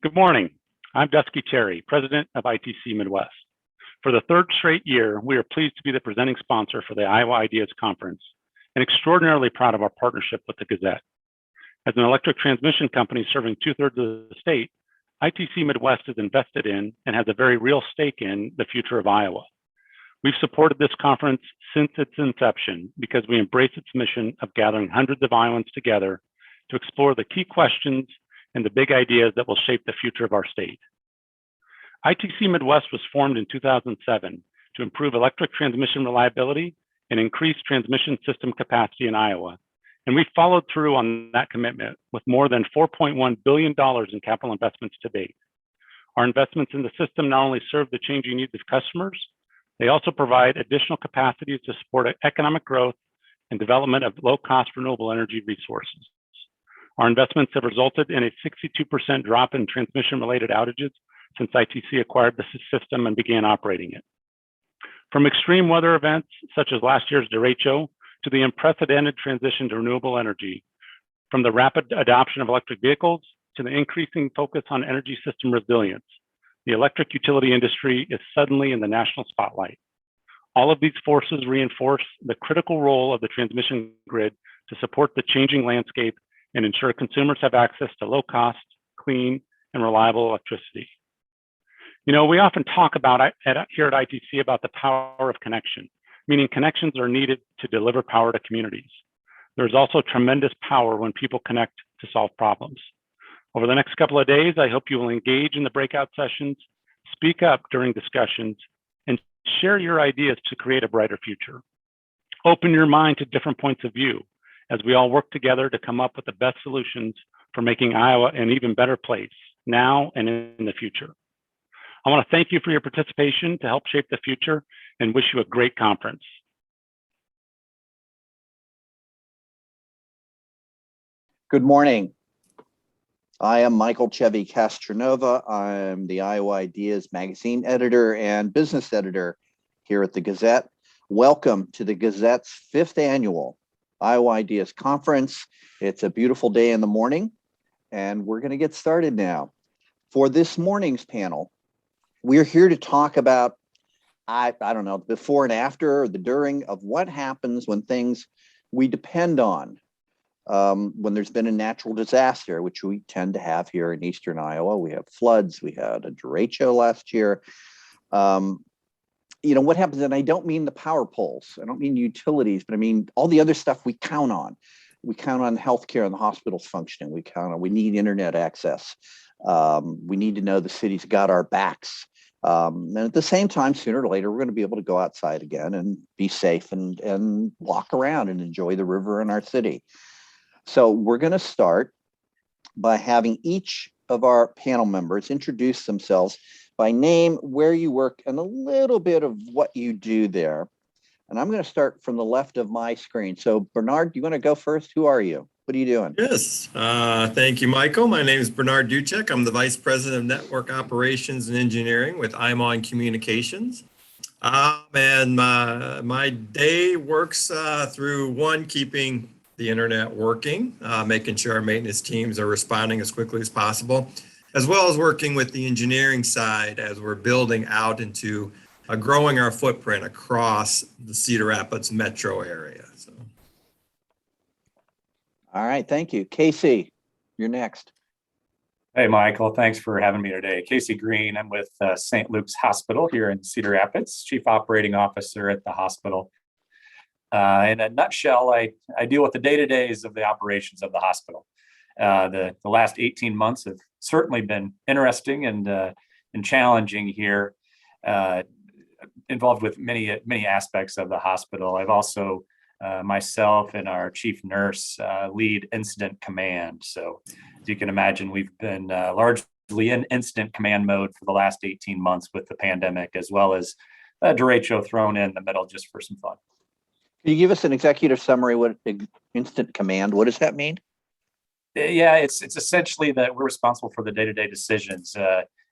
Good morning. I'm Dusky Terry, President of ITC Midwest. For the third straight year, we are pleased to be the presenting sponsor for the Iowa Ideas Conference and extraordinarily proud of our partnership with the Gazette. As an electric transmission company serving 2/3 of the state, ITC Midwest is invested in and has a very real stake in the future of Iowa. We've supported this conference since its inception because we embrace its mission of gathering hundreds of Iowans together to explore the key questions and the big ideas that will shape the future of our state. ITC Midwest was formed in 2007 to improve electric transmission reliability and increase transmission system capacity in Iowa. And we followed through on that commitment with more than $4.1 billion in capital investments to date. Our investments in the system not only serve the changing needs of customers, they also provide additional capacities to support economic growth and development of low-cost renewable energy resources. Our investments have resulted in a 62% drop in transmission-related outages since ITC acquired the system and began operating it. From extreme weather events such as last year's derecho to the unprecedented transition to renewable energy, from the rapid adoption of electric vehicles to the increasing focus on energy system resilience, the electric utility industry is suddenly in the national spotlight. All of these forces reinforce the critical role of the transmission grid to support the changing landscape and ensure consumers have access to low-cost, clean, and reliable electricity. You know, we often talk about here at ITC about the power of connection, meaning connections are needed to deliver power to communities. There's also tremendous power when people connect to solve problems. Over the next couple of days, I hope you will engage in the breakout sessions, speak up during discussions, and share your ideas to create a brighter future. Open your mind to different points of view as we all work together to come up with the best solutions for making Iowa an even better place now and in the future. I want to thank you for your participation to help shape the future and wish you a great conference. Good morning. I am Michael Chevy Castronova. I'm the Iowa Ideas magazine editor and business editor here at the Gazette. Welcome to the Gazette's 5th annual Iowa Ideas Conference. It's a beautiful day in the morning, and we're going to get started now. For this morning's panel, we're here to talk about, I don't know, before and after or the during of what happens when things we depend on, when there's been a natural disaster, which we tend to have here in Eastern Iowa. We have floods, we had a derecho last year. You know, what happens, and I don't mean the power poles, I don't mean utilities, but I mean all the other stuff we count on. We count on healthcare and the hospitals functioning. We need internet access. We need to know the city's got our backs. And at the same time, sooner or later, we're going to be able to go outside again and be safe and walk around and enjoy the river in our city. So we're going to start by having each of our panel members introduce themselves by name, where you work, and a little bit of what you do there. And I'm going to start from the left of my screen. So Bernard, do you want to go first? Who are you? What are you doing? Yes, thank you, Michael. My name is Bernard Dutchik. I'm the Vice President of Network Operations and Engineering with ImOn Communications. And my day works through one, keeping the internet working, making sure our maintenance teams are responding as quickly as possible, as well as working with the engineering side as we're building out into growing our footprint across the Cedar Rapids metro area. So. All right, thank you. Casey, you're next. Hey, Michael, thanks for having me today. Casey Greene, I'm with St. Luke's Hospital here in Cedar Rapids, Chief Operating Officer at the hospital. In a nutshell, I deal with the day-to-days of the operations of the hospital. The last 18 months have certainly been interesting and challenging here, involved with many aspects of the hospital. I've also myself and our chief nurse lead incident command. So as you can imagine, we've been largely in incident command mode for the last 18 months with the pandemic, as well as a derecho thrown in the middle just for some fun. Can you give us an executive summary? What instant command, what does that mean? Yeah, it's essentially that we're responsible for the day-to-day decisions.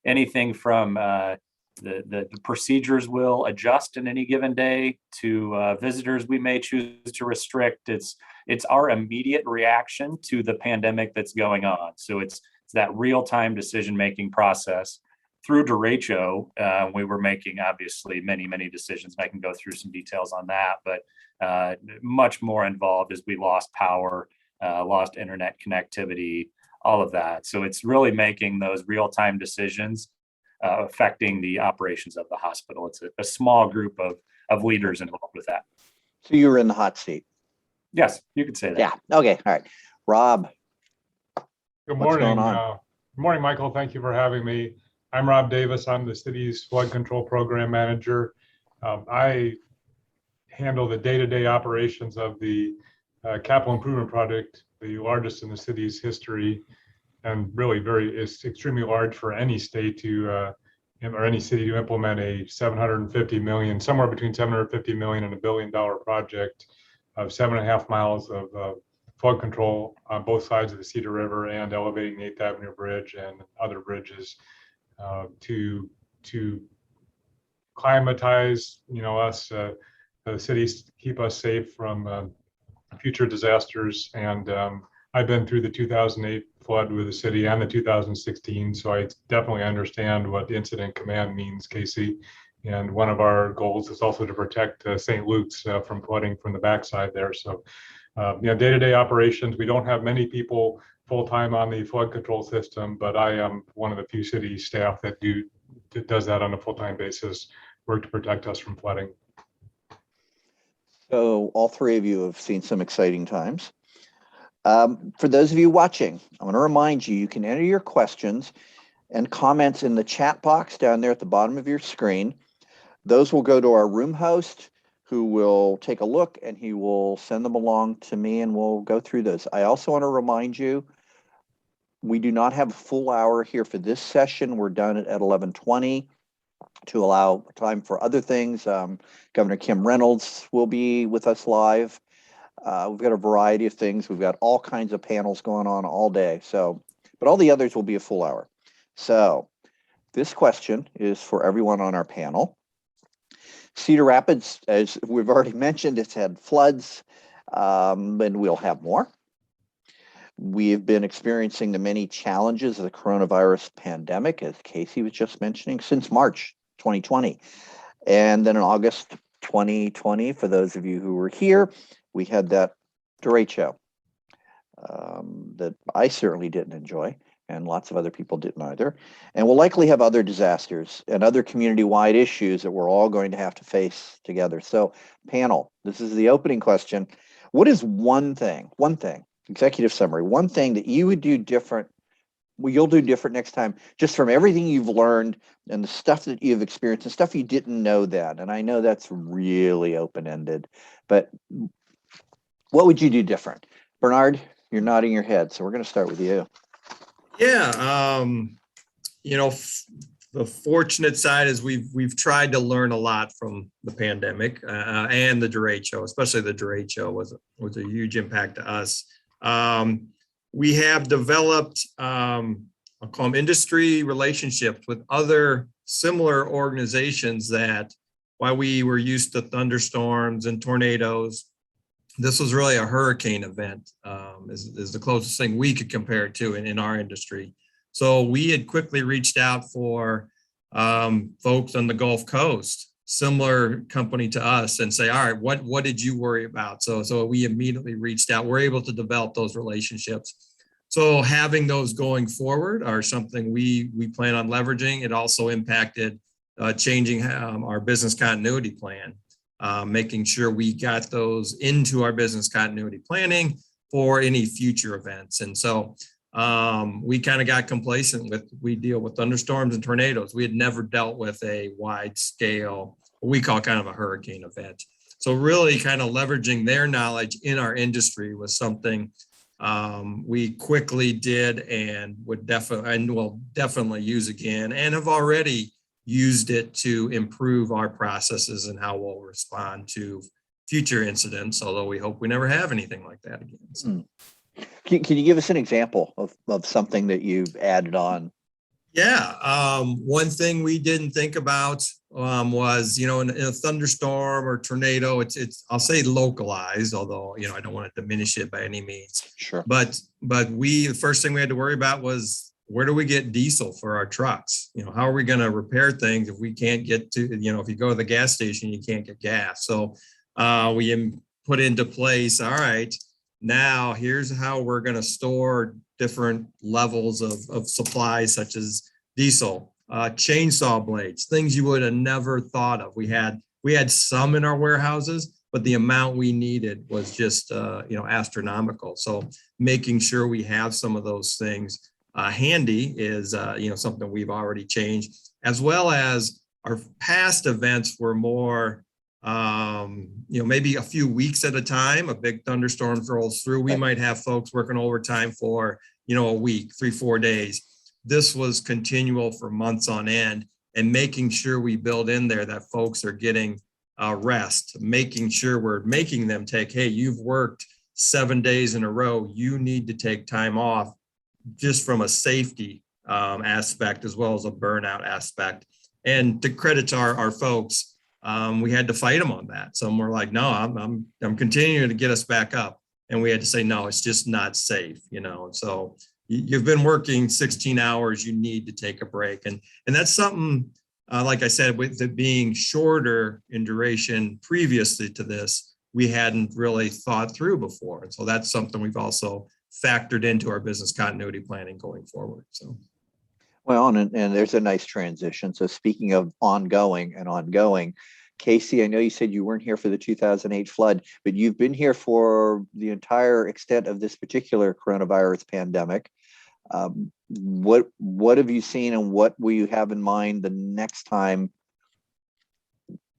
Anything from the procedures will adjust in any given day to visitors we may choose to restrict. It's our immediate reaction to the pandemic that's going on. So it's that real-time decision-making process. Through derecho, we were making obviously many decisions. I can go through some details on that, but much more involved as we lost power, lost internet connectivity, all of that. So it's really making those real-time decisions affecting the operations of the hospital. It's a small group of leaders involved with that. So you were in the hot seat. Yes, you could say that. Yeah. Okay. All right. Rob. Good What's morning. going on? Good morning, Michael. Thank you for having me. I'm Rob Davis. I'm the city's flood control program manager. I handle the day-to-day operations of the capital improvement project, the largest in the city's history, and really it's extremely large for any state to or any city to implement a 750 million, somewhere between 750 million and $1 billion project of 7.5 miles of flood control on both sides of the Cedar River and elevating the 8th Avenue Bridge and other bridges to climatize, us, the cities, keep us safe from future disasters. And I've been through the 2008 flood with the city and the 2016, so I definitely understand what incident command means, Casey. And one of our goals is also to protect St. Luke's from flooding from the backside there. So, day-to-day operations, we don't have many people full-time on the flood control system, but I am one of the few city staff that does that on a full-time basis, work to protect us from flooding. So all three of you have seen some exciting times. For those of you watching, I want to remind you, you can enter your questions and comments in the chat box down there at the bottom of your screen. Those will go to our room host, who will take a look and he will send them along to me and we'll go through those. I also want to remind you, we do not have a full hour here for this session. We're done at 11:20 to allow time for other things. Governor Kim Reynolds will be with us live. We've got a variety of things. We've got all kinds of panels going on all day. But all the others will be a full hour. So this question is for everyone on our panel. Cedar Rapids, as we've already mentioned, it's had floods, and we'll have more. We've been experiencing the many challenges of the coronavirus pandemic, as Casey was just mentioning, since March 2020. And then in August 2020, for those of you who were here, we had that derecho that I certainly didn't enjoy, and lots of other people didn't either. And we'll likely have other disasters and other community-wide issues that we're all going to have to face together. So panel, this is the opening question. What is one thing, executive summary, one thing that you would do different, you'll do different next time, just from everything you've learned and the stuff that you've experienced and stuff you didn't know then? And I know that's really open-ended, but what would you do different? Bernard, you're nodding your head, so we're going to start with you. Yeah, the fortunate side is we've tried to learn a lot from the pandemic and the derecho, especially the derecho was a huge impact to us. We have developed, I'll call them industry relationships with other similar organizations that while we were used to thunderstorms and tornadoes, this was really a hurricane event, is the closest thing we could compare it to in our industry. So we had quickly reached out for folks on the Gulf Coast, similar company to us, and say, all right, what did you worry about? So we immediately reached out. We're able to develop those relationships. So having those going forward are something we plan on leveraging. It also impacted changing our business continuity plan. Making sure we got those into our business continuity planning for any future events. And so we kind of got complacent we deal with thunderstorms and tornadoes. We had never dealt with a wide scale, what we call kind of a hurricane event. So really kind of leveraging their knowledge in our industry was something we quickly did and will definitely use again, and have already used it to improve our processes and how we'll respond to future incidents, although we hope we never have anything like that again. So. Can you give us an example of something that you've added on? Yeah, one thing we didn't think about was, in a thunderstorm or tornado, it's I'll say localized, although, I don't want to diminish it by any means. Sure. But the first thing we had to worry about was where do we get diesel for our trucks? How are we going to repair things if we can't get to, if you go to the gas station, you can't get gas. So we put into place, all right, now here's how we're going to store different levels of supplies such as diesel, chainsaw blades, things you would have never thought of. We had some in our warehouses, but the amount we needed was just astronomical. So making sure we have some of those things handy is something we've already changed, as well as our past events were more maybe a few weeks at a time. A big thunderstorm rolls through, we might have folks working overtime for a week, 3-4 days. This was continual for months on end, and making sure we build in there that folks are getting rest, making sure we're making them take, hey, you've worked 7 days in a row, you need to take time off, just from a safety aspect as well as a burnout aspect. And to credit to our folks, we had to fight them on that. Some were like, no, I'm continuing to get us back up. And we had to say, no, it's just not safe, And so you've been working 16 hours, you need to take a break. And that's something, like I said, with it being shorter in duration previously to this, we hadn't really thought through before. And so that's something we've also factored into our business continuity planning going forward. So, Well, and there's a nice transition. So speaking of ongoing, Casey, I know you said you weren't here for the 2008 flood, but you've been here for the entire extent of this particular coronavirus pandemic. What have you seen, and what will you have in mind the next time,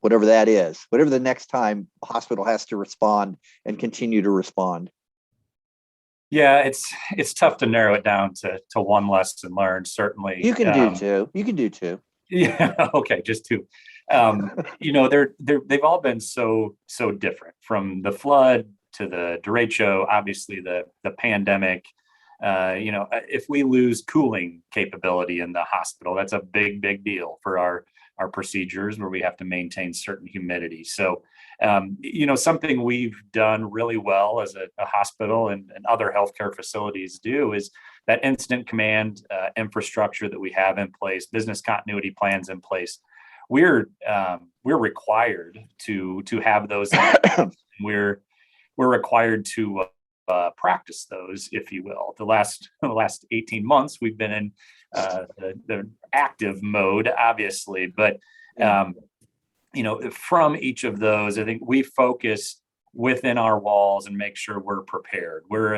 whatever that is, whatever the next time a hospital has to respond and continue to respond? Yeah, it's tough to narrow it down to one lesson learned. Certainly, You can do two. You can do two. Yeah. Okay. Just two. They've all been so different, from the flood to the derecho, obviously the pandemic. If we lose cooling capability in the hospital, that's a big deal for our procedures, where we have to maintain certain humidity. So, something we've done really well as a hospital and other healthcare facilities do is that incident command infrastructure that we have in place, business continuity plans in place. We're required to have those. We're required to practice those, if you will. The last 18 months, we've been in the active mode, obviously, but from each of those, I think we focus within our walls and make sure we're prepared. We're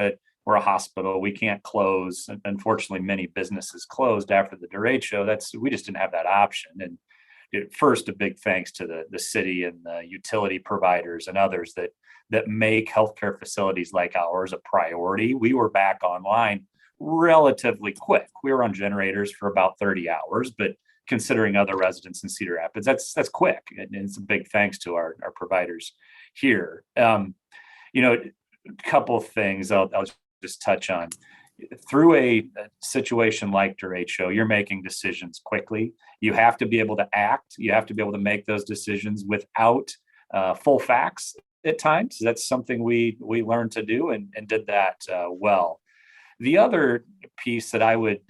a hospital. We can't close. Unfortunately, many businesses closed after the derecho. We just didn't have that option. And first, a big thanks to the city and the utility providers and others that make healthcare facilities like ours a priority. We were back online relatively quick. We were on generators for about 30 hours, but considering other residents in Cedar Rapids, that's quick. And it's a big thanks to our providers here. A couple of things I'll just touch on. Through a situation like derecho, you're making decisions quickly. You have to be able to act. You have to be able to make those decisions without full facts at times. That's something we learned to do and did that well. The other piece that I would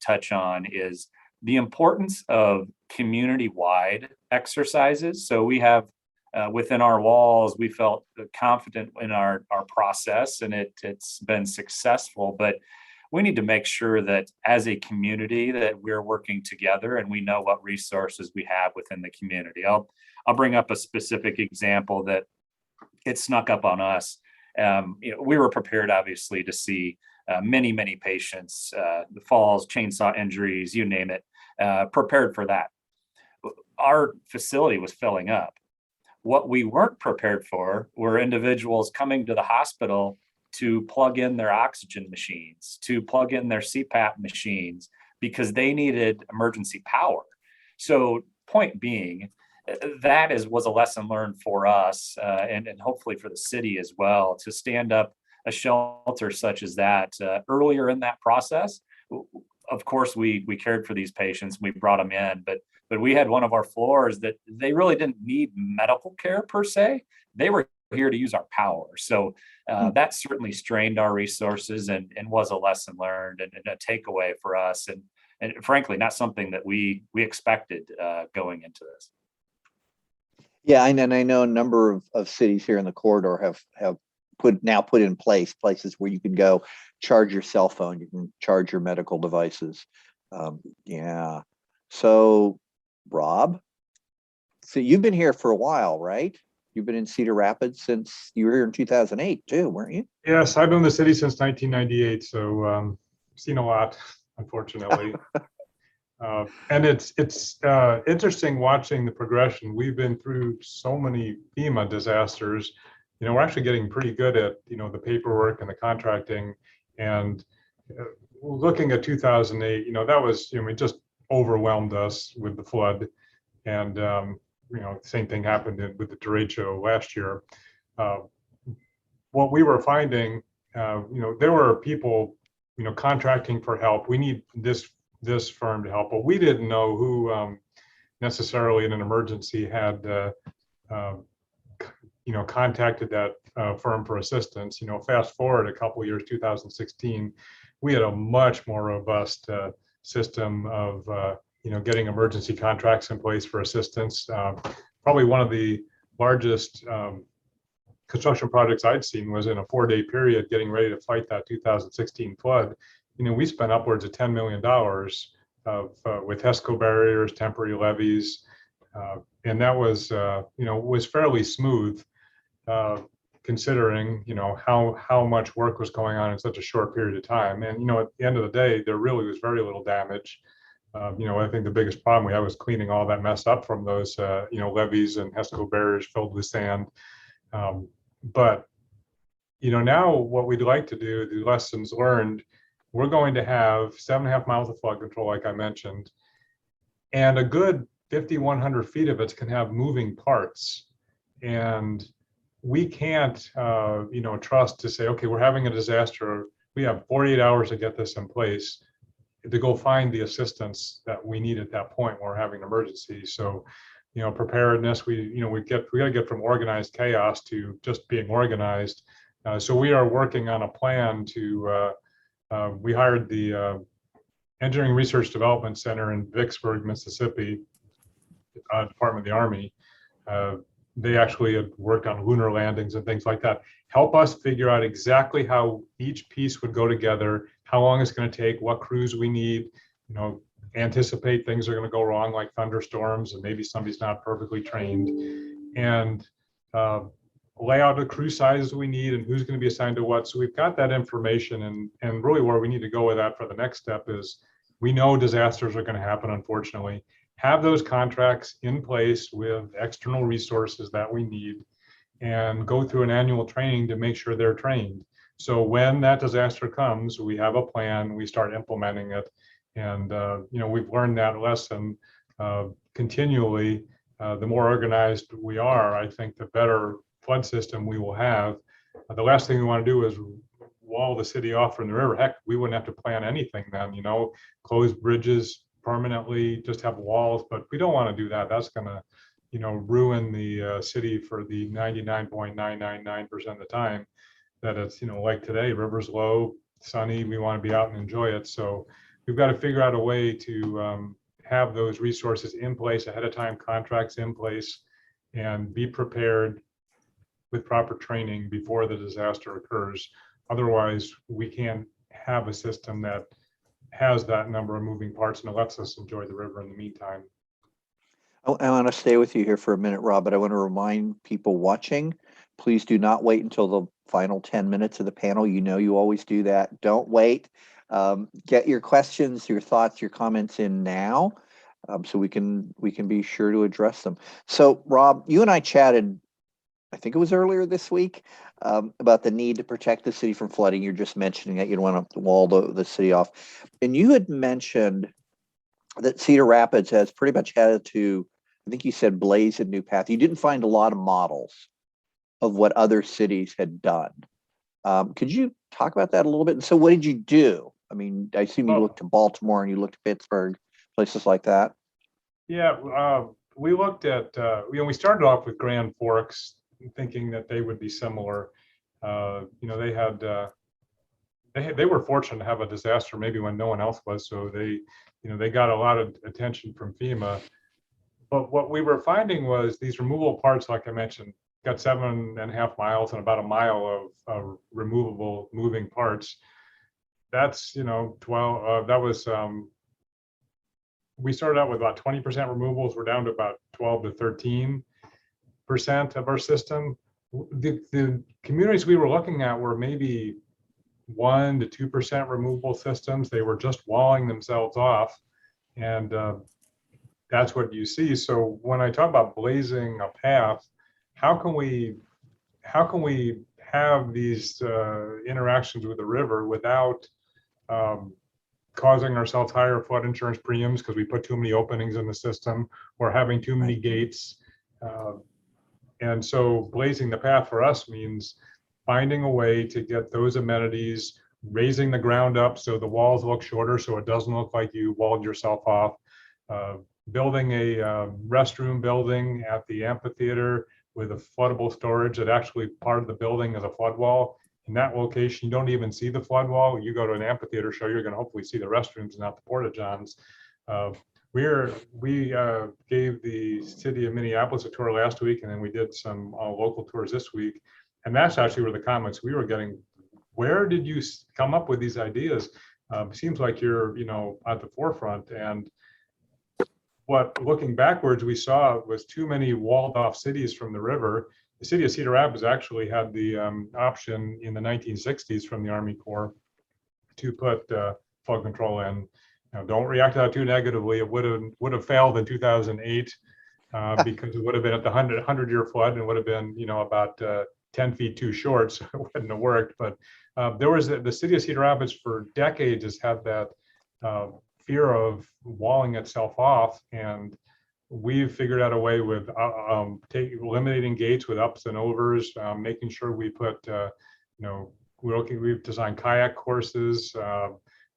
touch on is the importance of community-wide exercises. So we have within our walls, we felt confident in our process, and it's been successful, but we need to make sure that as a community that we're working together and we know what resources we have within the community. I'll bring up a specific example that it snuck up on us. We were prepared, obviously, to see many patients, the falls, chainsaw injuries, you name it, prepared for that. Our facility was filling up. What we weren't prepared for were individuals coming to the hospital to plug in their oxygen machines, to plug in their CPAP machines, because they needed emergency power. So point being, that was a lesson learned for us and hopefully for the city as well, to stand up a shelter such as that earlier in that process. Of course, we cared for these patients, we brought them in, but we had one of our floors that they really didn't need medical care per se. They were here to use our power. So that certainly strained our resources and was a lesson learned and a takeaway for us. And frankly, not something that we expected going into this. Yeah, and I know a number of cities here in the corridor have put in place places where you can go charge your cell phone, you can charge your medical devices. Yeah. So, Rob, so you've been here for a while, right? You've been in Cedar Rapids since you were here in 2008 too, weren't you? Yes, I've been in the city since 1998, so seen a lot, unfortunately. And it's interesting watching the progression. We've been through so many FEMA disasters. We're actually getting pretty good at the paperwork and the contracting. And looking at 2008, that was it just overwhelmed us with the flood. And same thing happened with the derecho last year. What we were finding, there were people contracting for help. We need this firm to help, but we didn't know who necessarily in an emergency had contacted that firm for assistance. Fast forward a couple of years, 2016, we had a much more robust system of getting emergency contracts in place for assistance. Probably one of the largest construction projects I'd seen was in a 4-day period getting ready to fight that 2016 flood. We spent upwards of $10 million with HESCO barriers, temporary levees, and that was was fairly smooth considering how much work was going on in such a short period of time. And at the end of the day, there really was very little damage. I think the biggest problem we had was cleaning all that mess up from those levees and HESCO barriers filled with sand. But now what we'd like to do, the lessons learned, we're going to have 7.5 miles of flood control, like I mentioned, and a good 5,100 feet of it can have moving parts. And we can't, trust to say, okay, we're having a disaster. We have 48 hours to get this in place to go find the assistance that we need at that point when we're having an emergency. So, preparedness, we got to get from organized chaos to just being organized. So we are working on a plan to, we hired the Engineering Research Development Center in Vicksburg, Mississippi, Department of the Army. They actually had worked on lunar landings and things like that. Help us figure out exactly how each piece would go together, how long it's going to take, what crews we need, anticipate things are going to go wrong like thunderstorms and maybe somebody's not perfectly trained, and lay out the crew sizes we need and who's going to be assigned to what. So we've got that information, and really where we need to go with that for the next step is we know disasters are going to happen, unfortunately. Have those contracts in place with external resources that we need and go through an annual training to make sure they're trained. So when that disaster comes, we have a plan, we start implementing it. And, we've learned that lesson continually. The more organized we are, I think the better flood system we will have. The last thing we want to do is wall the city off from the river. Heck, we wouldn't have to plan anything then, close bridges permanently, just have walls, but we don't want to do that. That's going to, ruin the city for the 99.999% of the time that it's, like today, river's low, sunny, we want to be out and enjoy it. So we've got to figure out a way to have those resources in place ahead of time, contracts in place, and be prepared with proper training before the disaster occurs. Otherwise, we can't have a system that has that number of moving parts and it lets us enjoy the river in the meantime. I want to stay with you here for a minute, Rob, but I want to remind people watching, please do not wait until the final 10 minutes of the panel. You always do that. Don't wait. Get your questions, your thoughts, your comments in now, so we can be sure to address them. So, Rob, you and I chatted, I think it was earlier this week, about the need to protect the city from flooding. You're just mentioning that you don't want to wall the city off. And you had mentioned that Cedar Rapids has pretty much had to, I think you said, blaze a new path. You didn't find a lot of models of what other cities had done. Could you talk about that a little bit? And so what did you do? I mean, I assume you looked to Baltimore and you looked at Pittsburgh, places like that. Yeah, we looked at, we started off with Grand Forks thinking that they would be similar. They had they were fortunate to have a disaster maybe when no one else was, so they got a lot of attention from FEMA. But what we were finding was these removable parts, like I mentioned, got 7.5 miles and about a mile of removable moving parts. That's 12. That was we started out with about 20% removals. We're down to about 12 to 13% of our system. The communities we were looking at were maybe 1 to 2% removable systems. They were just walling themselves off, and that's what you see. So when I talk about blazing a path, how can we have these interactions with the river without causing ourselves higher flood insurance premiums because we put too many openings in the system or having too many gates? And so blazing the path for us means finding a way to get those amenities, raising the ground up so the walls look shorter so it doesn't look like you walled yourself off, building a restroom building at the amphitheater with a floodable storage that actually part of the building is a flood wall. In that location, you don't even see the flood wall. You go to an amphitheater show, you're going to hopefully see the restrooms, not the porta johns. We gave the city of Minneapolis a tour last week, and then we did some local tours this week. And that's actually where the comments we were getting. Where did you come up with these ideas? Seems like you're, at the forefront. And what, looking backwards, we saw was too many walled off cities from the river. The city of Cedar Rapids actually had the option in the 1960s from the Army Corps to put flood control in. Don't react to that too negatively. It would have failed in 2008 because it would have been at the 100-year flood and would have been, about 10 feet too short, so it wouldn't have worked. But there was the city of Cedar Rapids for decades has had that fear of walling itself off, and we've figured out a way with eliminating gates with ups and overs, making sure we put, we've designed kayak courses.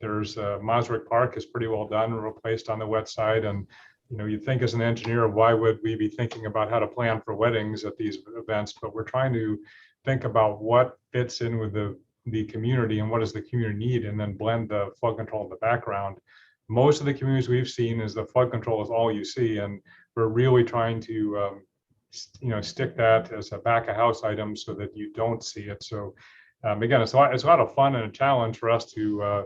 There's Mosrick Park is pretty well done, replaced on the wet side. And, you'd think as an engineer, why would we be thinking about how to plan for weddings at these events? But we're trying to think about what fits in with the community and what does the community need, and then blend the flood control in the background. Most of the communities we've seen is the flood control is all you see. And we're really trying to, stick that as a back of house item so that you don't see it. So again, it's a lot of fun and a challenge for us to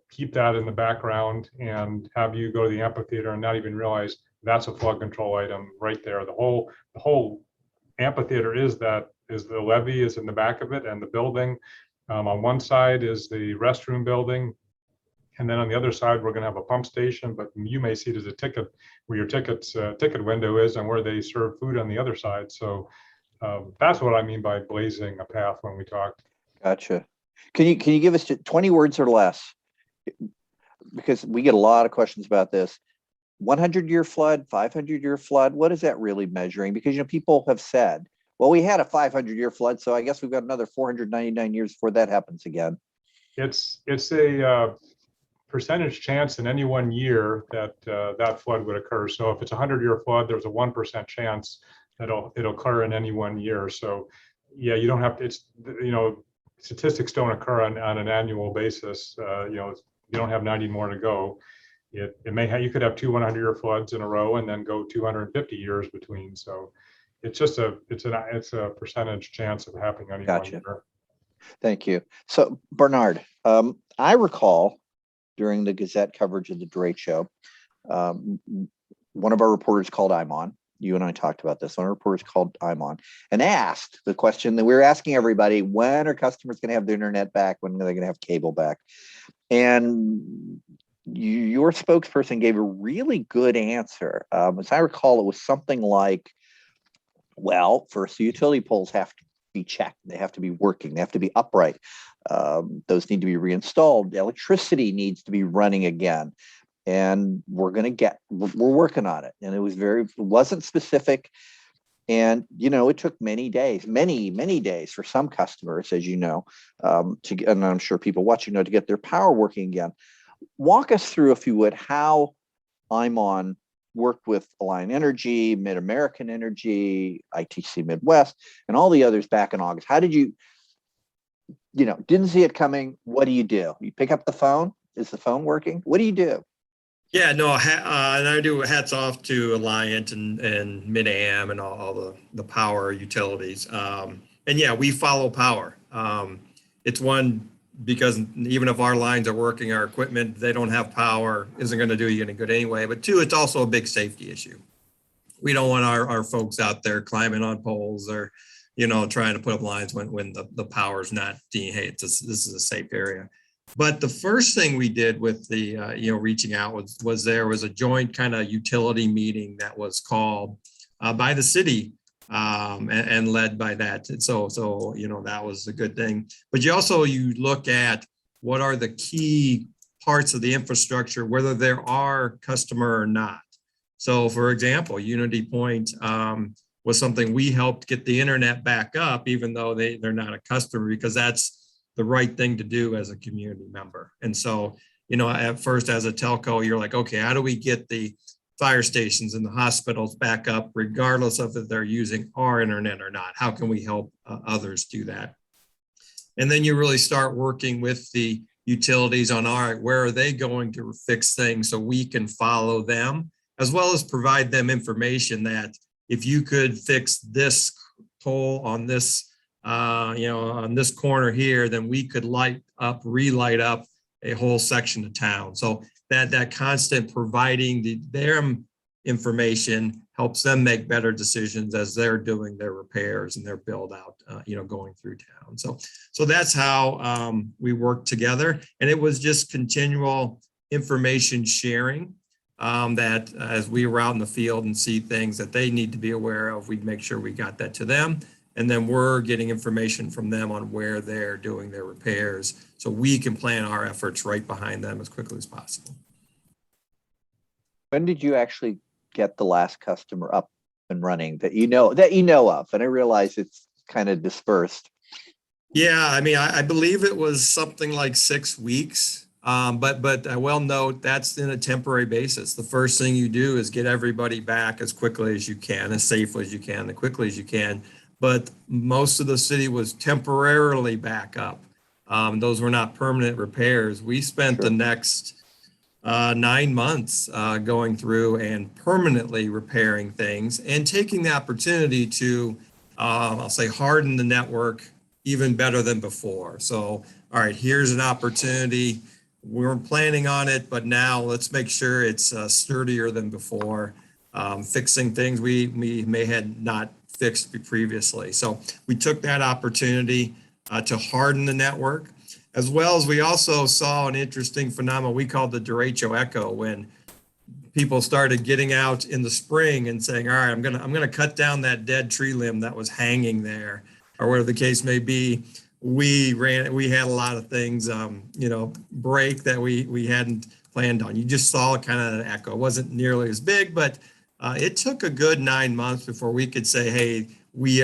keep that in the background and have you go to the amphitheater and not even realize that's a flood control item right there. The whole amphitheater is the levee is in the back of it, and the building on one side is the restroom building, and then on the other side we're going to have a pump station. But you may see it as a ticket where your ticket window is and where they serve food on the other side. So that's what I mean by blazing a path when we talked. Gotcha. Can you give us 20 words or less? Because we get a lot of questions about this. 100-year flood, 500-year flood, what is that really measuring? Because people have said, well, we had a 500-year flood, so I guess we've got another 499 years before that happens again. It's a percentage chance in any one year that that flood would occur. So if it's a 100-year flood, there's a 1% chance that it'll occur in any one year. So yeah, you don't have to, statistics don't occur on an annual basis. You don't have 90 more to go. You could have two 100-year floods in a row and then go 250 years between. So it's just it's a percentage chance of happening any one year. Thank you. So Bernard, I recall during the Gazette coverage of the Drake Show, one of our reporters called ImOn. You and I talked about this. One of our reporters called ImOn and asked the question that we were asking everybody: when are customers going to have their internet back? When are they going to have cable back? And your spokesperson gave a really good answer. As I recall, it was something like, well, first, the utility poles have to be checked. They have to be working. They have to be upright. Those need to be reinstalled. Electricity needs to be running again. And we're working on it. And it wasn't specific. And, it took many days for some customers, as you know, and I'm sure people watching know, to get their power working again. Walk us through, if you would, how ImOn worked with Alliant Energy, Mid-American Energy, ITC Midwest, and all the others back in August. How did you, didn't see it coming? What do? You pick up the phone? Is the phone working? What do you do? Yeah, no, and I do hats off to Alliant and Mid-Am and all the power utilities. And yeah, we follow power. It's one, because even if our lines are working, our equipment, they don't have power, isn't going to do you any good anyway. But two, it's also a big safety issue. We don't want our folks out there climbing on poles or, trying to put up lines when the power's not being, hey, this is a safe area. But the first thing we did with the, reaching out was there was a joint kind of utility meeting that was called by the city and led by that. So, that was a good thing. But you look at what are the key parts of the infrastructure, whether there are customer or not. So for example, UnityPoint was something we helped get the internet back up, even though they're not a customer, because that's the right thing to do as a community member. And so, at first as a telco, you're like, okay, how do we get the fire stations and the hospitals back up, regardless of if they're using our internet or not? How can we help others do that? And then you really start working with the utilities on, all right, where are they going to fix things so we can follow them, as well as provide them information that if you could fix this pole on this on this corner here, then we could relight up a whole section of town. So that constant providing their information helps them make better decisions as they're doing their repairs and their build out, going through town. So that's how we work together. And it was just continual information sharing that as we were out in the field and see things that they need to be aware of, we'd make sure we got that to them. And then we're getting information from them on where they're doing their repairs so we can plan our efforts right behind them as quickly as possible. When did you actually get the last customer up and running that you know of? And I realize it's kind of dispersed. Yeah, I mean, I believe it was something like 6 weeks. But I will note that's in a temporary basis. The first thing you do is get everybody back as quickly as you can, as safely as you can, as quickly as you can. But most of the city was temporarily back up. Those were not permanent repairs. We spent the next 9 months going through and permanently repairing things and taking the opportunity to, I'll say, harden the network even better than before. So, all right, here's an opportunity. We weren't planning on it, but now let's make sure it's sturdier than before, fixing things we may had not fixed previously. So we took that opportunity to harden the network, as well as we also saw an interesting phenomenon we called the derecho echo, when people started getting out in the spring and saying, all right, I'm gonna cut down that dead tree limb that was hanging there, or whatever the case may be. We had a lot of things, break that we hadn't planned on. You just saw kind of an echo. It wasn't nearly as big, but it took a good 9 months before we could say, hey, we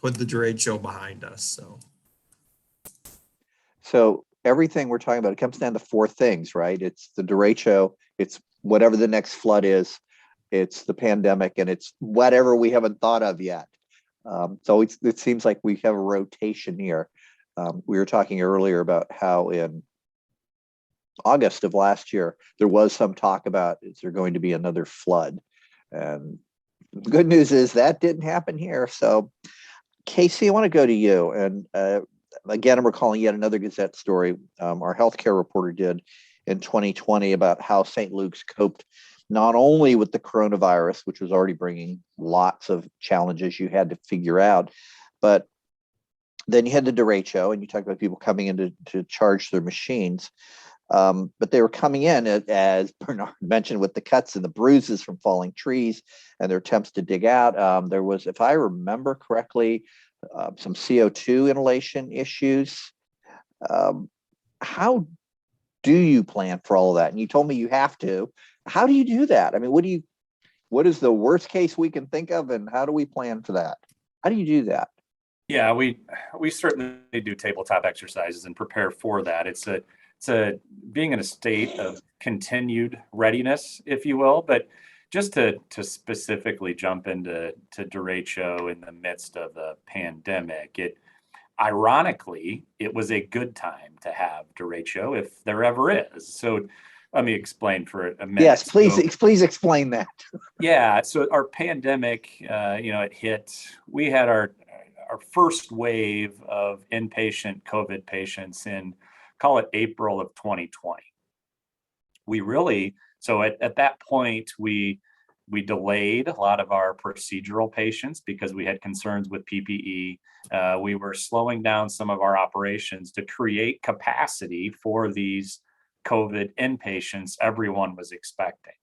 put the derecho behind us. So everything we're talking about, it comes down to four things, right? It's the derecho, it's whatever the next flood is, it's the pandemic, and it's whatever we haven't thought of yet. So it seems like we have a rotation here. We were talking earlier about how in August of last year, there was some talk about, is there going to be another flood? And the good news is that didn't happen here. So Casey, I want to go to you. And again, I'm recalling yet another Gazette story our healthcare reporter did in 2020 about how St. Luke's coped not only with the coronavirus, which was already bringing lots of challenges you had to figure out, but then you had the derecho, and you talked about people coming in to charge their machines. But they were coming in, as Bernard mentioned, with the cuts and the bruises from falling trees and their attempts to dig out. There was, if I remember correctly, some CO2 inhalation issues. How do you plan for all of that? And you told me you have to. How do you do that? I mean, what is the worst case we can think of, and how do we plan for that? How do you do that? Yeah, we certainly do tabletop exercises and prepare for that. It's being in a state of continued readiness, if you will. But just to specifically jump into derecho in the midst of the pandemic, ironically, it was a good time to have derecho if there ever is. So let me explain for a minute. Yes, please explain that. Yeah, so our pandemic, it hit. We had our first wave of inpatient COVID patients in, call it April of 2020. At that point, we delayed a lot of our procedural patients because we had concerns with PPE. We were slowing down some of our operations to create capacity for these COVID inpatients everyone was expecting.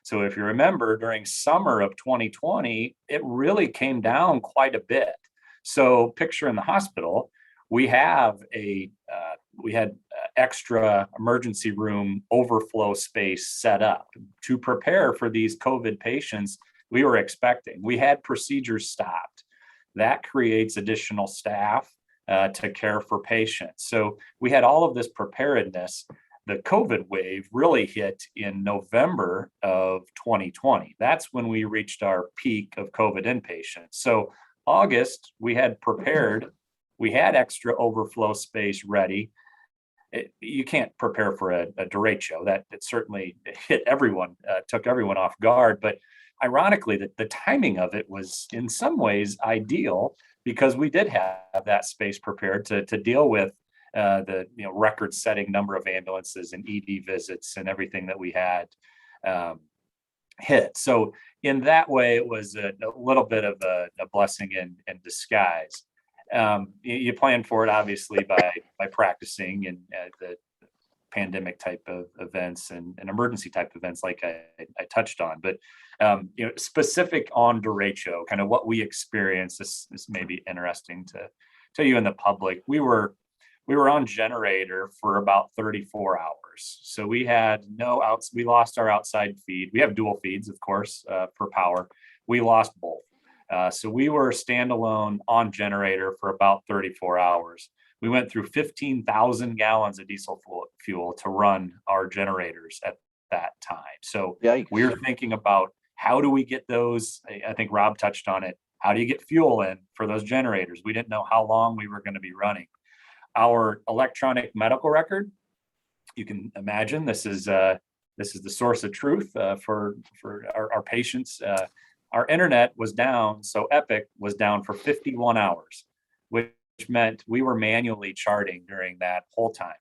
So if you remember, during summer of 2020, it really came down quite a bit. So picture in the hospital, we had extra emergency room overflow space set up to prepare for these COVID patients we were expecting. We had procedures stopped. That creates additional staff to care for patients. So we had all of this preparedness. The COVID wave really hit in November of 2020. That's when we reached our peak of COVID inpatients. So August, we had prepared, we had extra overflow space ready. You can't prepare for a derecho. That it certainly hit everyone, took everyone off guard. But ironically, the timing of it was in some ways ideal because we did have that space prepared to deal with the record-setting number of ambulances and ED visits and everything that we had hit. So in that way, it was a little bit of a blessing in disguise. You plan for it, obviously, by practicing in the pandemic type of events and emergency type events like I touched on. But specific on derecho, kind of what we experienced, this may be interesting to tell you in the public. We were on generator for about 34 hours. So we had we lost our outside feed. We have dual feeds, of course, for power. We lost both. So we were standalone on generator for about 34 hours. We went through 15,000 gallons of diesel fuel to run our generators at that time. So Yikes. we were thinking about how do we get those? I think Rob touched on it. How do you get fuel in for those generators? We didn't know how long we were going to be running. Our electronic medical record, you can imagine this is the source of truth for our patients. Our internet was down, so Epic was down for 51 hours, which meant we were manually charting during that whole time.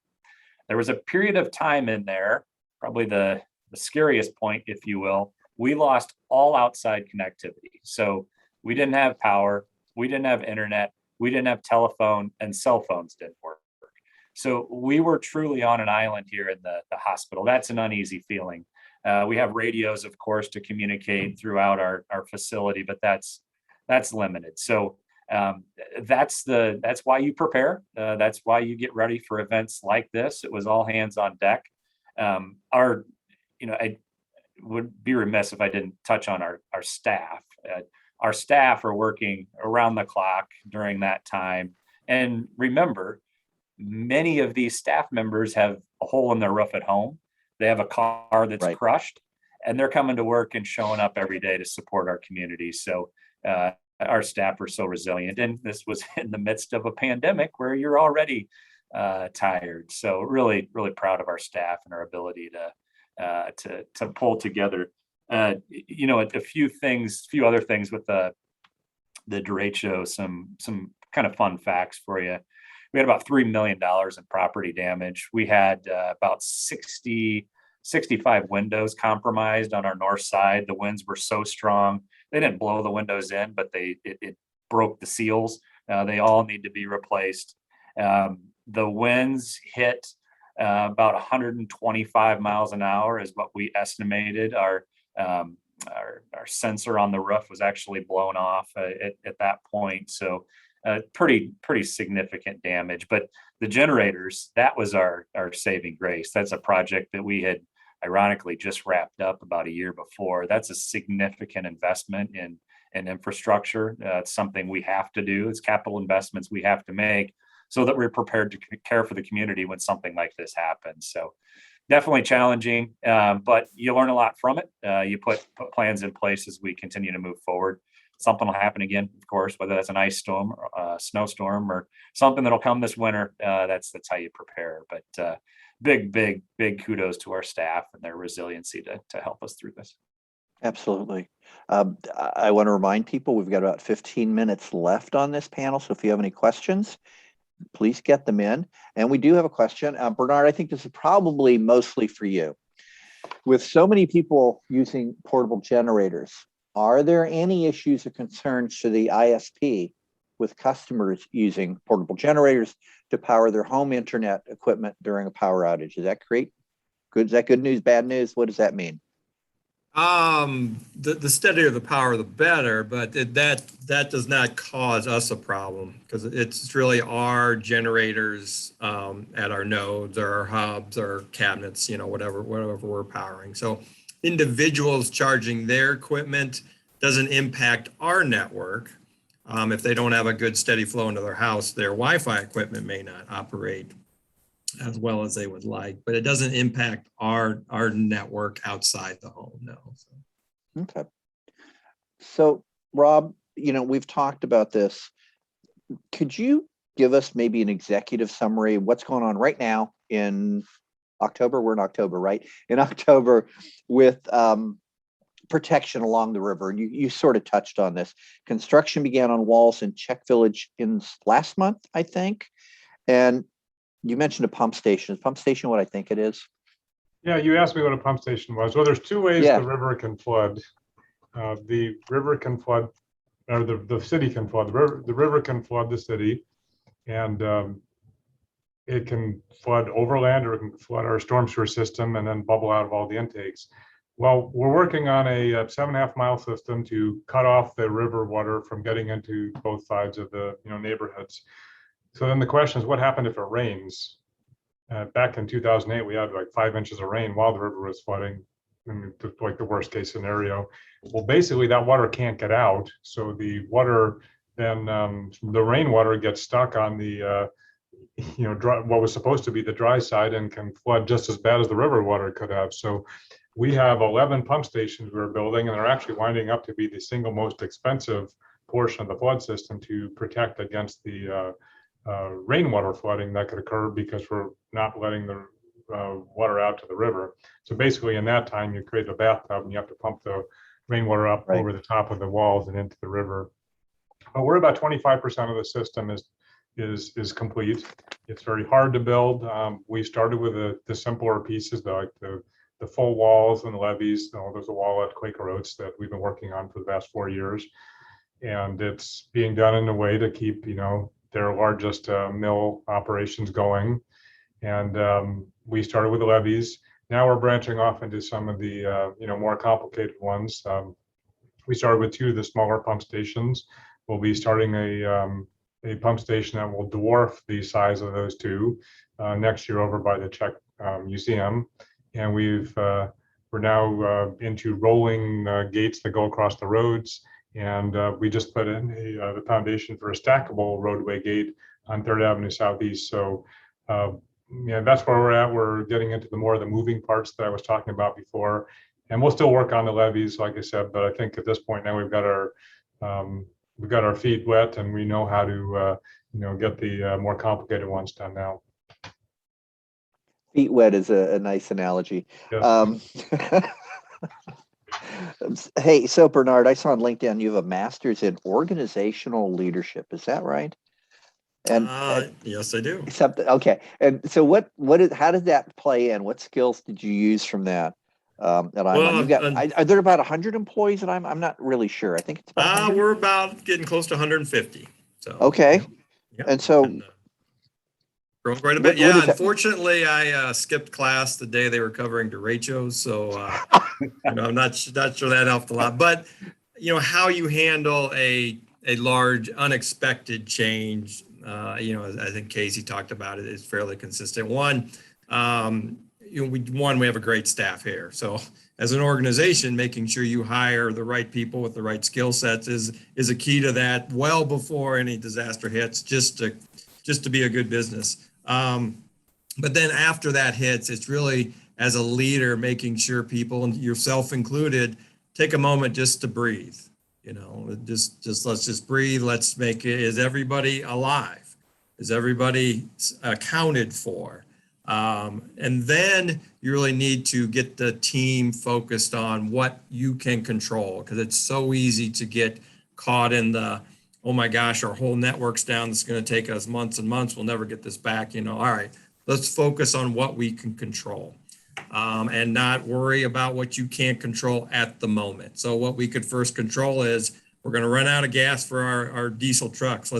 There was a period of time in there, probably the scariest point, if you will. We lost all outside connectivity. So we didn't have power, we didn't have internet, we didn't have telephone, and cell phones didn't work. So we were truly on an island here in the hospital. That's an uneasy feeling. We have radios, of course, to communicate throughout our facility, but that's limited. So that's why you prepare. That's why you get ready for events like this. It was all hands on deck. I would be remiss if I didn't touch on our staff. Our staff are working around the clock during that time. And remember, many of these staff members have a hole in their roof at home. They have a car that's Right. crushed, and they're coming to work and showing up every day to support our community. So our staff are so resilient. And this was in the midst of a pandemic where you're already tired. So really, really proud of our staff and our ability to pull together. A few other things with the derecho, some kind of fun facts for you. We had about $3 million in property damage. We had about 65 windows compromised on our north side. The winds were so strong. They didn't blow the windows in, but it broke the seals. They all need to be replaced. The winds hit about 125 miles an hour is what we estimated. Our sensor on the roof was actually blown off at that point. So pretty significant damage. But the generators, that was our saving grace. That's a project that we had ironically just wrapped up about a year before. That's a significant investment in infrastructure. It's something we have to do. It's capital investments we have to make so that we're prepared to care for the community when something like this happens. So definitely challenging, but you learn a lot from it. You put plans in place as we continue to move forward. Something will happen again, of course, whether that's an ice storm, or a snowstorm, or something that'll come this winter. That's how you prepare. But big kudos to our staff and their resiliency to help us through this. Absolutely. I want to remind people we've got about 15 minutes left on this panel. So if you have any questions, please get them in. And we do have a question. Bernard, I think this is probably mostly for you. With so many people using portable generators, are there any issues or concerns to the ISP with customers using portable generators to power their home internet equipment during a power outage? Is that great? Good? Is that good news, bad news? What does that mean? The steadier the power, the better, but that does not cause us a problem because it's really our generators at our nodes or our hubs or cabinets, whatever we're powering. So individuals charging their equipment doesn't impact our network. If they don't have a good steady flow into their house, their Wi-Fi equipment may not operate as well as they would like, but it doesn't impact our network outside the home, no. So. Okay. So Rob, we've talked about this. Could you give us maybe an executive summary of what's going on right now in October? We're in October, right? In October with protection along the river. And you sort of touched on this. Construction began on walls in Czech Village in last month, I think. And you mentioned a pump station. Is pump station what I think it is? Yeah, you asked me what a pump station was. Well, there's two ways the river can flood. The river can flood, or the city can flood. The river can flood the city, and it can flood overland, or it can flood our storm sewer system and then bubble out of all the intakes. Well, we're working on a 7.5-mile system to cut off the river water from getting into both sides of the neighborhoods. So then the question is, what happened if it rains? Back in 2008, we had like 5 inches of rain while the river was flooding. I mean, like the worst case scenario. Well, basically that water can't get out. So the water then, the rainwater gets stuck on the, dry, what was supposed to be the dry side, and can flood just as bad as the river water could have. So we have 11 pump stations we're building, and they're actually winding up to be the single most expensive portion of the flood system to protect against the rainwater flooding that could occur because we're not letting the water out to the river. So basically in that time you create a bathtub and you have to pump the rainwater up over the top of the walls and into the river. But we're about 25% of the system is complete. It's very hard to build. We started with the simpler pieces, like the full walls and the levees. There's a wall at Quaker Oats that we've been working on for the past 4 years. And it's being done in a way to keep, their largest mill operations going. And we started with the levees. Now we're branching off into some of the more complicated ones. We started with 2 of the smaller pump stations. We'll be starting a pump station that will dwarf the size of those 2 next year over by the Czech Museum. And we're now into rolling gates that go across the roads. And we just put in the foundation for a stackable roadway gate on 3rd Avenue Southeast. So that's where we're at. We're getting into the more of the moving parts that I was talking about before. And we'll still work on the levees, like I said, but I think at this point now we've got our feet wet, and we know how to get the more complicated ones done now. Feet wet is a nice analogy. Yes. Hey, so Bernard, I saw on LinkedIn you have a master's in organizational leadership. Is that right? And yes, I do. Okay. And so how did that play in? What skills did you use from that? You've got, are there about 100 employees? And I'm not really sure. I think it's about 100. We're about getting close to 150. So okay. Yeah. And so growing quite a bit. Unfortunately, I skipped class the day they were covering derechos, so I'm not sure that helped a lot. But how you handle a large unexpected change, I think Casey talked about it, is fairly consistent. One, we have a great staff here, so as an organization, making sure you hire the right people with the right skill sets is a key to that. Well before any disaster hits, just to be a good business. But then after that hits, it's really as a leader, making sure people, and yourself included, take a moment just to breathe. Just let's just breathe. Let's make it. Is everybody alive? Is everybody accounted for? And then you really need to get the team focused on what you can control, because it's so easy to get caught in the, oh my gosh, our whole network's down. It's going to take us months and months. We'll never get this back. All right, let's focus on what we can control, and not worry about what you can't control at the moment. So what we could first control is, we're going to run out of gas for our diesel trucks.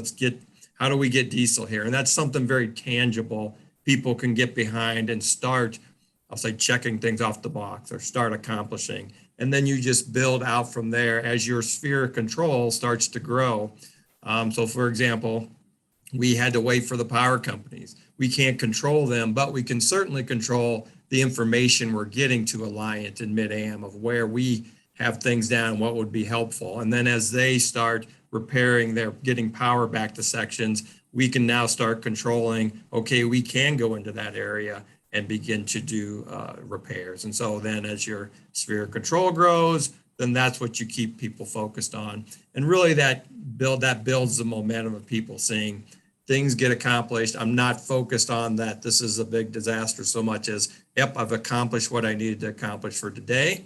How do we get diesel here? And that's something very tangible people can get behind and start, I'll say, checking things off the box or start accomplishing. And then you just build out from there as your sphere of control starts to grow. So for example, we had to wait for the power companies. We can't control them, but we can certainly control the information we're getting to Alliant and Mid-Am of where we have things down, what would be helpful. And then as they start repairing, they're getting power back to sections, we can now start controlling, okay, we can go into that area and begin to do repairs. And so then as your sphere of control grows, then that's what you keep people focused on. And really that builds the momentum of people seeing things get accomplished. I'm not focused on that this is a big disaster so much as, yep, I've accomplished what I needed to accomplish for today.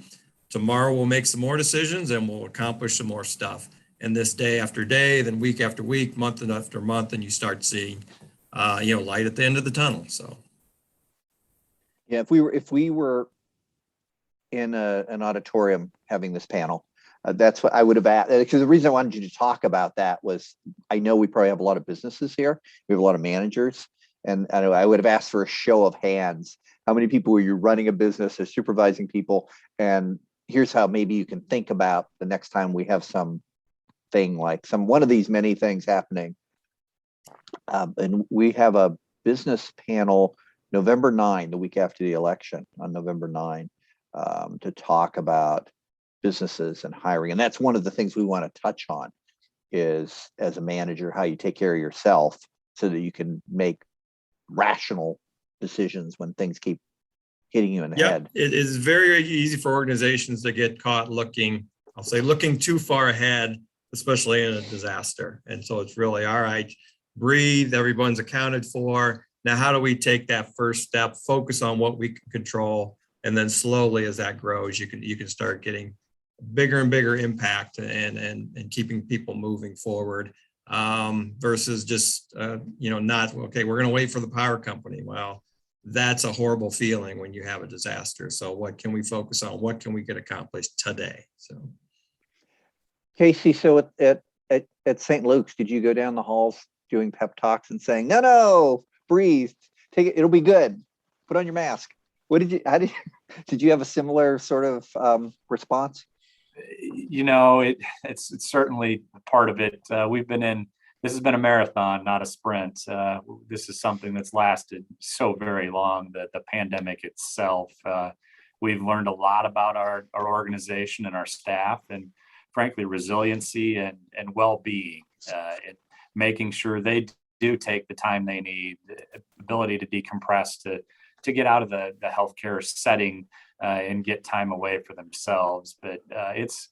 Tomorrow we'll make some more decisions and we'll accomplish some more stuff. And this day after day, then week after week, month after month, and you start seeing, light at the end of the tunnel. So, Yeah, if we were in an auditorium having this panel, that's what I would have asked. Because the reason I wanted you to talk about that was, I know we probably have a lot of businesses here. We have a lot of managers, and I would have asked for a show of hands. How many people are you running a business or supervising people? And here's how maybe you can think about the next time we have some thing like one of these many things happening. And we have a business panel November 9, the week after the election, on November 9, to talk about businesses and hiring. And that's one of the things we want to touch on, is as a manager, how you take care of yourself so that you can make rational decisions when things keep hitting you in the head. It is very easy for organizations to get caught looking too far ahead, especially in a disaster. And so it's really, all right, breathe, everyone's accounted for. Now, how do we take that first step, focus on what we can control, and then slowly as that grows, you can start getting bigger and bigger impact and keeping people moving forward, versus just, not, okay, we're going to wait for the power company. Well, that's a horrible feeling when you have a disaster. So what can we focus on? What can we get accomplished today? So, Casey, so at St. Luke's, did you go down the halls doing pep talks and saying, no, breathe, take it, it'll be good, put on your mask? Did you have a similar sort of response? It's certainly part of it. This has been a marathon, not a sprint. This is something that's lasted so very long, that the pandemic itself, we've learned a lot about our organization and our staff, and frankly, resiliency and well-being, and making sure they do take the time they need, the ability to decompress, to get out of the healthcare setting and get time away for themselves. But it's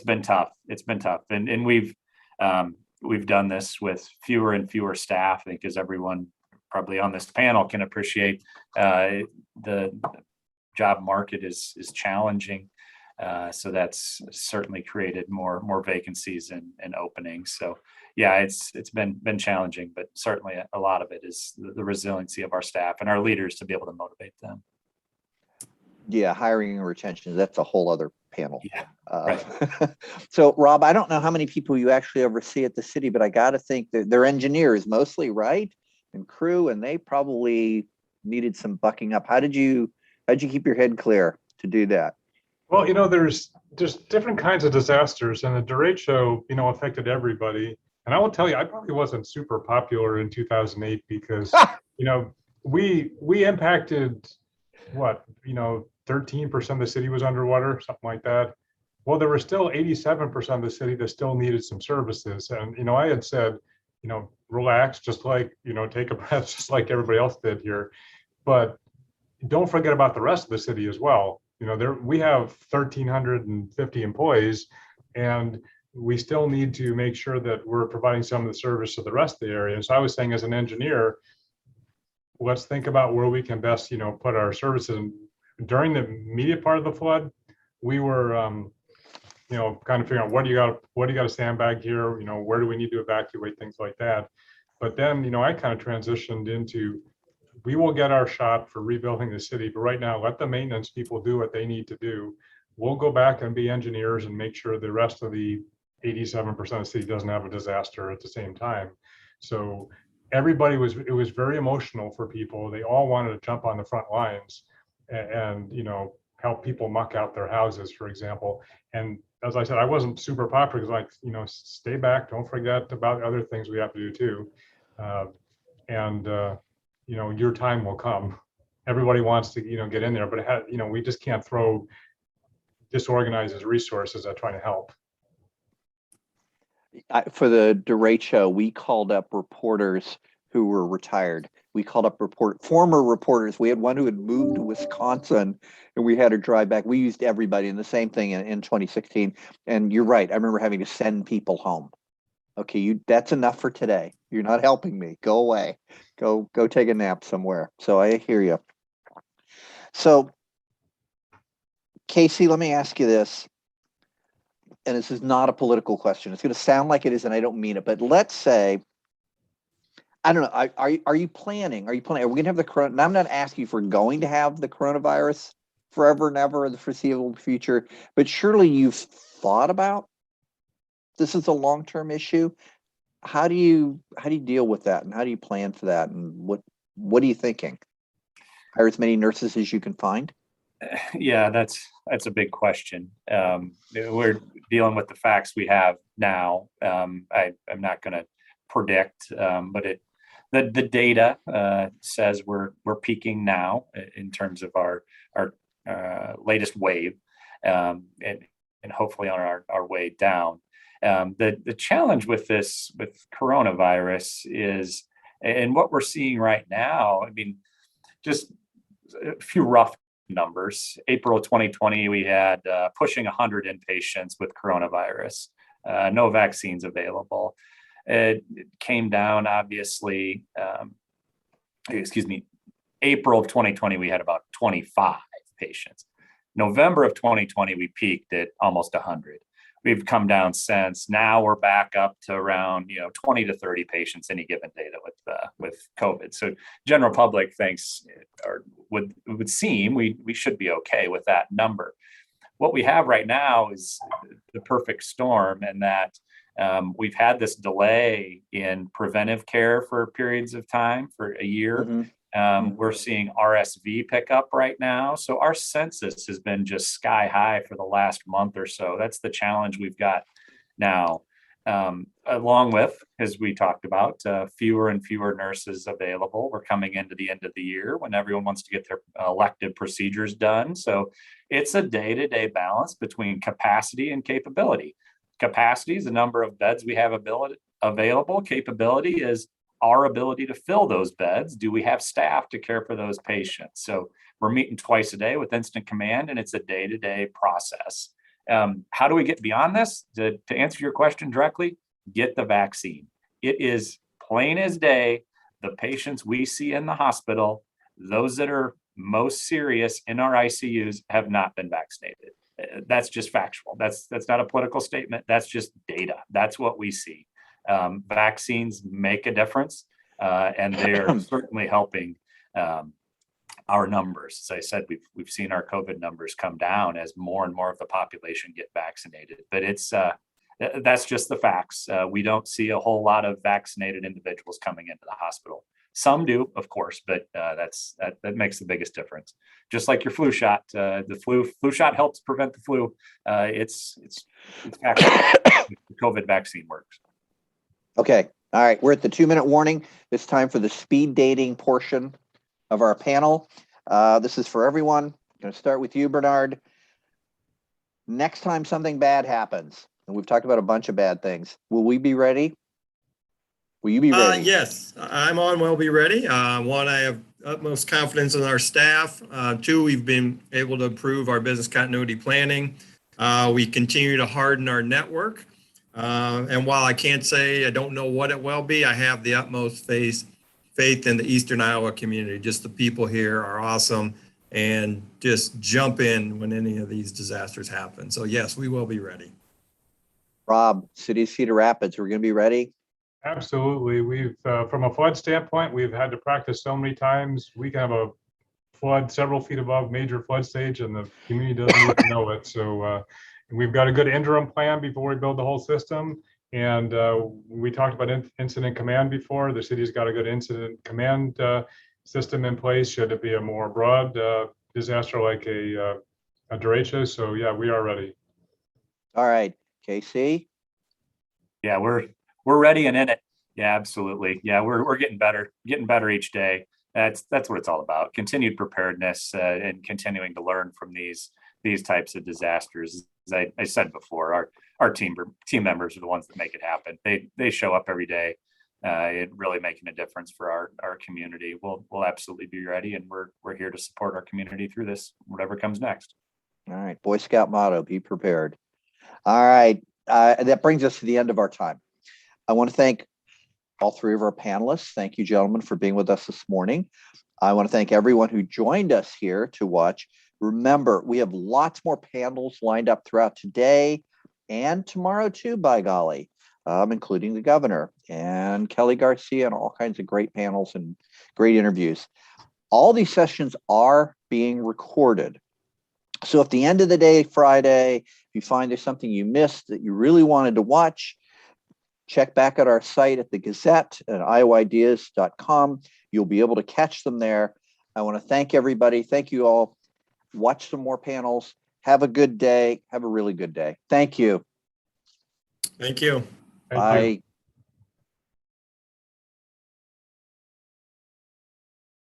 been tough. It's been tough, and we've done this with fewer and fewer staff. I think, as everyone probably on this panel can appreciate, the job market is challenging. So that's certainly created more vacancies and openings. So yeah, it's been challenging, but certainly a lot of it is the resiliency of our staff and our leaders to be able to motivate them. Yeah, hiring and retention, that's a whole other panel. Yeah, right. So Rob, I don't know how many people you actually oversee at the city, but I got to think that they're engineers mostly, right? And crew, and they probably needed some bucking up. How'd you keep your head clear to do that? Well, there's different kinds of disasters, and the derecho, affected everybody. And I will tell you, I probably wasn't super popular in 2008 because, we impacted 13% of the city was underwater, something like that. Well, there were still 87% of the city that still needed some services. And, I had said, relax, just like, take a breath, just like everybody else did here. But, don't forget about the rest of the city as well. You know, we have 1,350 employees, and we still need to make sure that we're providing some of the service to the rest of the area. And so I was saying, as an engineer, let's think about where we can best, you know, put our services. And during the immediate part of the flood, we were, you know, kind of figuring out what do you got to sandbag here, you know, where do we need to evacuate, things like that. But then, you know, I kind of transitioned into, we will get our shot for rebuilding the city, but right now, let the maintenance people do what they need to do. We'll go back and be engineers and make sure the rest of the 87% of the city doesn't have a disaster at the same time. So everybody it was very emotional for people. They all wanted to jump on the front lines and you know, help people muck out their houses, for example. And as I said, I wasn't super popular because, like, you know, stay back, don't forget about other things we have to do too. You know, your time will come. Everybody wants to, you know, get in there, but you know, we just can't throw disorganized resources at trying to help. For the derecho, we called up reporters who were retired. We called up former reporters. We had one who had moved to Wisconsin, and we had to drive back. We used everybody, and the same thing in 2016. And you're right. I remember having to send people home. Okay, that's enough for today. You're not helping me. Go away. Go take a nap somewhere. So I hear you. So, Casey, let me ask you this. And this is not a political question. It's going to sound like it is, and I don't mean it. But let's say, I don't know. Are you planning? Are we going to have the corona? And I'm not asking if we're going to have the coronavirus forever and ever in the foreseeable future. But surely you've thought about this is a long-term issue. How do you deal with that, and how do you plan for that? And what are you thinking? Hire as many nurses as you can find? Yeah, that's a big question. We're dealing with the facts we have now. I'm not going to predict, but the data says we're peaking now in terms of our latest wave, and hopefully on our way down. The challenge with coronavirus is, and what we're seeing right now, I mean, just a few rough numbers. April 2020, we had pushing 100 inpatients with coronavirus, no vaccines available. It came down, obviously, April of 2020, we had about 25 patients. November of 2020, we peaked at almost 100. We've come down since. Now we're back up to around 20 to 30 patients any given day with COVID. So general public thinks, or would seem we should be okay with that number. What we have right now is the perfect storm, in that we've had this delay in preventive care for periods of time, for a year. Mm-hmm. We're seeing RSV pick up right now. So our census has been just sky high for the last month or so. That's the challenge we've got now. Along with, as we talked about, fewer and fewer nurses available. We're coming into the end of the year when everyone wants to get their elective procedures done. So it's a day-to-day balance between capacity and capability. Capacity is the number of beds we have available. Capability is our ability to fill those beds. Do we have staff to care for those patients? So we're meeting twice a day with Instant Command, and it's a day-to-day process. How do we get beyond this? To answer your question directly, get the vaccine. It is plain as day. The patients we see in the hospital, those that are most serious in our ICUs, have not been vaccinated. That's just factual. That's not a political statement. That's just data. That's what we see. Vaccines make a difference, and they're certainly helping our numbers. As I said, we've seen our COVID numbers come down as more and more of the population get vaccinated. But that's just the facts. We don't see a whole lot of vaccinated individuals coming into the hospital. Some do, of course, but that makes the biggest difference. Just like your flu shot, the flu shot helps prevent the flu. It's factual. The COVID vaccine works. Okay. All right. We're at the 2-minute warning. It's time for the speed dating portion of our panel. This is for everyone. I'm going to start with you, Bernard. Next time something bad happens, and we've talked about a bunch of bad things, will we be ready? Will you be ready? Yes, ImOn will be ready. I have utmost confidence in our staff. Two, we've been able to improve our business continuity planning. We continue to harden our network. And while I can't say I don't know what it will be, I have the utmost faith in the Eastern Iowa community. Just the people here are awesome and just jump in when any of these disasters happen. So yes, we will be ready. Rob, City of Cedar Rapids, we're going to be ready. Absolutely. We've, from a flood standpoint, we've had to practice so many times. We can have a flood several feet above major flood stage and the community doesn't even know it. So we've got a good interim plan before we build the whole system. And we talked about incident command before. The city's got a good incident command system in place. Should it be a more broad disaster like a derecho? So yeah, we are ready. All right, Casey. Yeah, we're ready and in it. Yeah, absolutely. Yeah, we're getting better each day. That's what it's all about. Continued preparedness and continuing to learn from these types of disasters. As I said before, our team members are the ones that make it happen. They show up every day. It really making a difference for our community. We'll absolutely be ready, and we're here to support our community through this, whatever comes next. All right, Boy Scout motto: be prepared. All right, that brings us to the end of our time. I want to thank all three of our panelists. Thank you, gentlemen, for being with us this morning. I want to thank everyone who joined us here to watch. Remember, we have lots more panels lined up throughout today and tomorrow too, by golly, including the governor and Kelly Garcia and all kinds of great panels and great interviews. All these sessions are being recorded. So at the end of the day, Friday, if you find there's something you missed that you really wanted to watch, check back at our site at the Gazette at iowideas.com. You'll be able to catch them there. I want to thank everybody. Thank you all. Watch some more panels. Have a good day. Have a really good day. Thank you. Thank you. Thank you. Bye.